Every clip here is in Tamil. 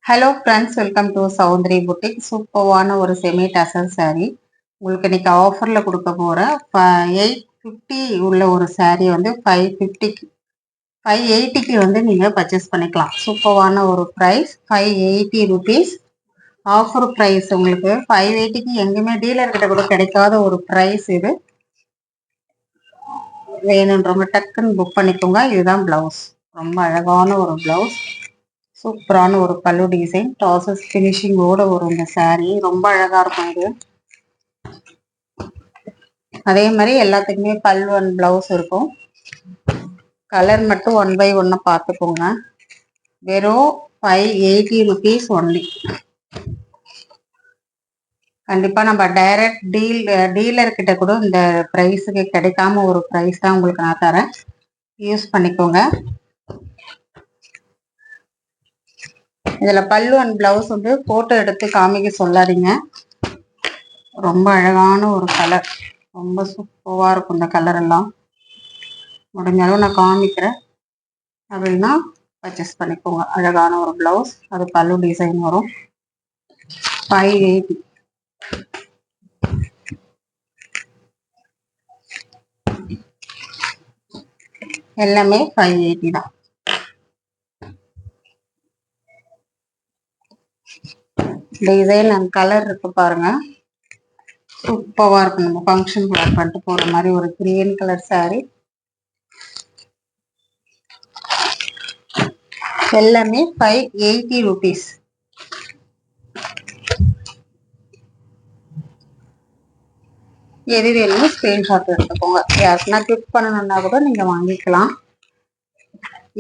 Hello friends, welcome to Soundari boutique. சூப்பர்வான ஒரு செமி டசல் saree உங்களுக்கு இன்னைக்கு ஆஃபரில் கொடுக்க போகிறேன். 850 உள்ள ஒரு saree வந்து 550 580க்கு வந்து நீங்கள் பர்ச்சேஸ் பண்ணிக்கலாம். சூப்பர்வான ஒரு ப்ரைஸ் 580 ருபீஸ். ஆஃபர் ப்ரைஸ் உங்களுக்கு 580க்கு எங்கேயுமே டீலர்கிட்ட கூட கிடைக்காத ஒரு ப்ரைஸ். இது வேணுன்றவங்க டக்குன்னு புக் பண்ணிக்கோங்க. இதுதான் ப்ளவுஸ், ரொம்ப அழகான ஒரு ப்ளவுஸ், சூப்பரான ஒரு பல்லு டிசைன், டாசஸ் ஃபினிஷிங்கோட வரும் இந்த saree. ரொம்ப அழகா இருக்கும் இது. அதே மாதிரி எல்லாத்துக்குமே பல்லு அண்ட் பிளவுஸ் இருக்கும். கலர் மட்டும் 1 by 1 பார்த்துக்கோங்க. வெறும் 580 ருபீஸ் ஒன்லி. கண்டிப்பா நம்ம டைரக்ட் டீலர் கிட்ட கூட இந்த ப்ரைஸுக்கு கிடைக்காம ஒரு ப்ரைஸ் தான் உங்களுக்கு நான் தரேன். யூஸ் பண்ணிக்கோங்க. இதுல பல்லு அண்ட் பிளவுஸ் வந்து போட்டோ எடுத்து காமிக்க சொல்லாதீங்க. ரொம்ப அழகான ஒரு கலர், ரொம்ப சூப்பராக இருக்கும் இந்த கலர் எல்லாம். முடிஞ்ச அளவு நான் காமிக்கிறேன், அப்படின்னா பர்ச்சேஸ் பண்ணிக்கோங்க. அழகான ஒரு பிளவுஸ், அது பல்லு டிசைன் வரும். 580. எல்லாமே 580 தான். டிசைன் அண்ட் கலர் இருக்கு பாருங்க, சூப்பராக இருக்கும். நம்ம ஃபங்க்ஷன் வேர் பண்ணிட்டு போகிற மாதிரி ஒரு கிரீன் கலர் saree. எல்லாமே 580 ருபீஸ். எது வேணுமோ ஸ்க்ரீன்ஷாட் எடுத்துக்கோங்க. யாருக்குன்னா கிஃப்ட் பண்ணணும்னா கூட நீங்கள் வாங்கிக்கலாம்.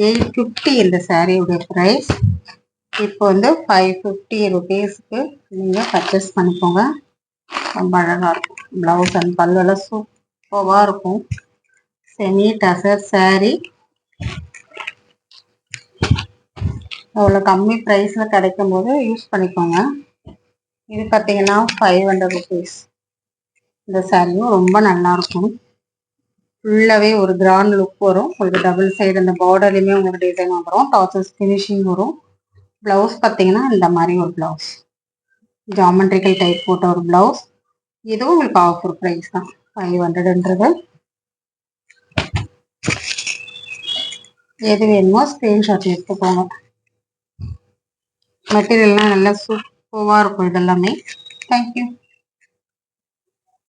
850 இந்த சாரியோடைய ப்ரைஸ். இப்போ வந்து 550 ருபீஸ்க்கு நீங்கள் பர்ச்சேஸ் பண்ணிக்கோங்க. ரொம்ப அழகாக இருக்கும். ப்ளவுஸ் அண்ட் பல்லுவெல்லாம் சூப்பராக இருக்கும். Semi tussar saree. அவ்வளோ கம்மி ப்ரைஸில் கிடைக்கும் போது யூஸ் பண்ணிக்கோங்க. இது பார்த்தீங்கன்னா 500 ருபீஸ். இந்த சாரியும் ரொம்ப நல்லா இருக்கும். ஃபுல்லாகவே ஒரு கிராண்ட் லுக் வரும் உங்களுக்கு. டபுள் சைடு அந்த பார்டர்லையுமே உங்களுக்கு டிசைன் வந்துடும். டாசஸ் ஃபினிஷிங் வரும். ப்ளவுஸ் பார்த்தீங்கன்னா இந்த மாதிரி ஒரு ப்ளவுஸ், ஜாமெட்ரிக்கல் டைப் போட்ட ஒரு ப்ளவுஸ். இதுவும் உங்களுக்கு ஆஃபர் ப்ரைஸ் தான், 500ன்றது. எது வேணுமோ ஸ்க்ரீன்ஷாட் எடுத்துக்கோங்க. மெட்டீரியல்லாம் நல்லா சூப்பராக இருக்கும் இதெல்லாமே. தேங்க்யூ.